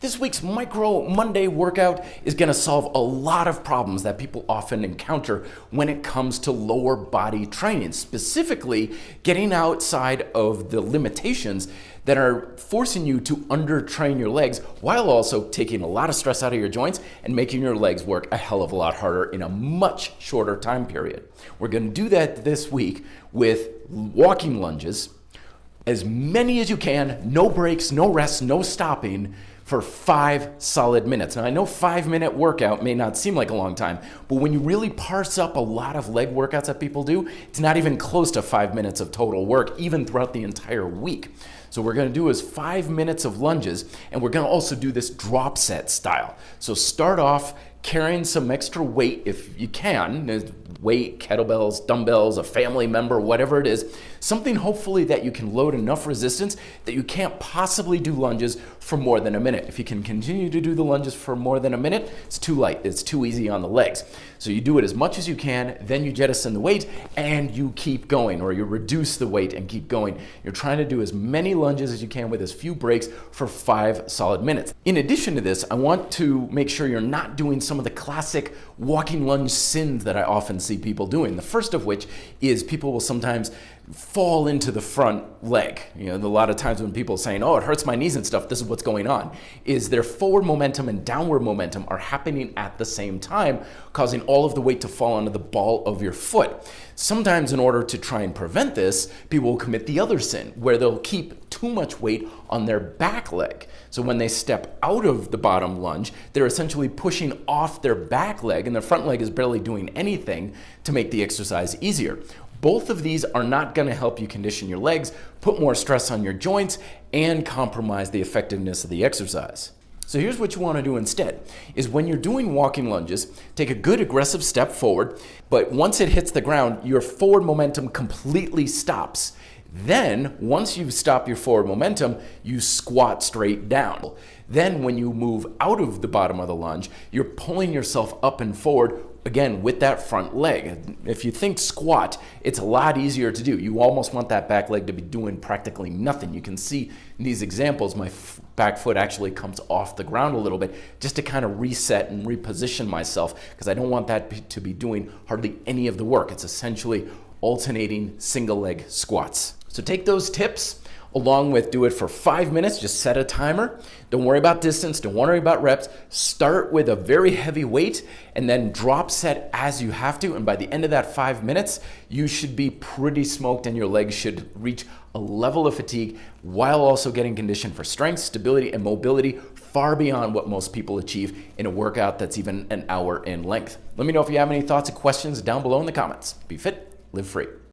This week's Micro Monday workout is going to solve a lot of problems that people often encounter when it comes to lower body training, specifically getting outside of the limitations that are forcing you to undertrain your legs while also taking a lot of stress out of your joints and making your legs work a hell of a lot harder in a much shorter time period. We're going to do that this week with walking lunges, as many as you can, no breaks, no rest, no stopping, for 5 solid minutes. Now I know 5-minute workout may not seem like a long time, but when you really parse up a lot of leg workouts that people do, it's not even close to 5 minutes of total work, even throughout the entire week. So what we're gonna do is 5 minutes of lunges, and we're gonna also do this drop set style. So start off carrying some extra weight if you can, weight, kettlebells, dumbbells, a family member, whatever it is, something hopefully that you can load enough resistance that you can't possibly do lunges for more than a minute. If you can continue to do the lunges for more than a minute, it's too light, it's too easy on the legs. So you do it as much as you can, then you jettison the weight and you keep going, or you reduce the weight and keep going. You're trying to do as many lunges as you can with as few breaks for 5 solid minutes. In addition to this, I want to make sure you're not doing some of the classic walking lunge sins that I often see people doing. The first of which is people will sometimes fall into the front leg. You know, a lot of times when people are saying, oh, it hurts my knees and stuff, this is what's going on, is their forward momentum and downward momentum are happening at the same time, causing all of the weight to fall onto the ball of your foot. Sometimes in order to try and prevent this, people will commit the other sin, where they'll keep too much weight on their back leg. So when they step out of the bottom lunge, they're essentially pushing off their back leg, and their front leg is barely doing anything to make the exercise easier. Both of these are not going to help you condition your legs, put more stress on your joints, and compromise the effectiveness of the exercise. So here's what you want to do instead, is when you're doing walking lunges, take a good aggressive step forward, but once it hits the ground, your forward momentum completely stops. Then, once you stop your forward momentum, you squat straight down. Then when you move out of the bottom of the lunge, you're pulling yourself up and forward, again, with that front leg. If you think squat, it's a lot easier to do. You almost want that back leg to be doing practically nothing. You can see in these examples, my back foot actually comes off the ground a little bit just to kind of reset and reposition myself, because I don't want that to be doing hardly any of the work. It's essentially alternating single leg squats. So take those tips, along with do it for 5 minutes, just set a timer. Don't worry about distance, don't worry about reps. Start with a very heavy weight and then drop set as you have to. And by the end of that 5 minutes, you should be pretty smoked and your legs should reach a level of fatigue while also getting conditioned for strength, stability, and mobility far beyond what most people achieve in a workout that's even an hour in length. Let me know if you have any thoughts or questions down below in the comments. Be fit, live free.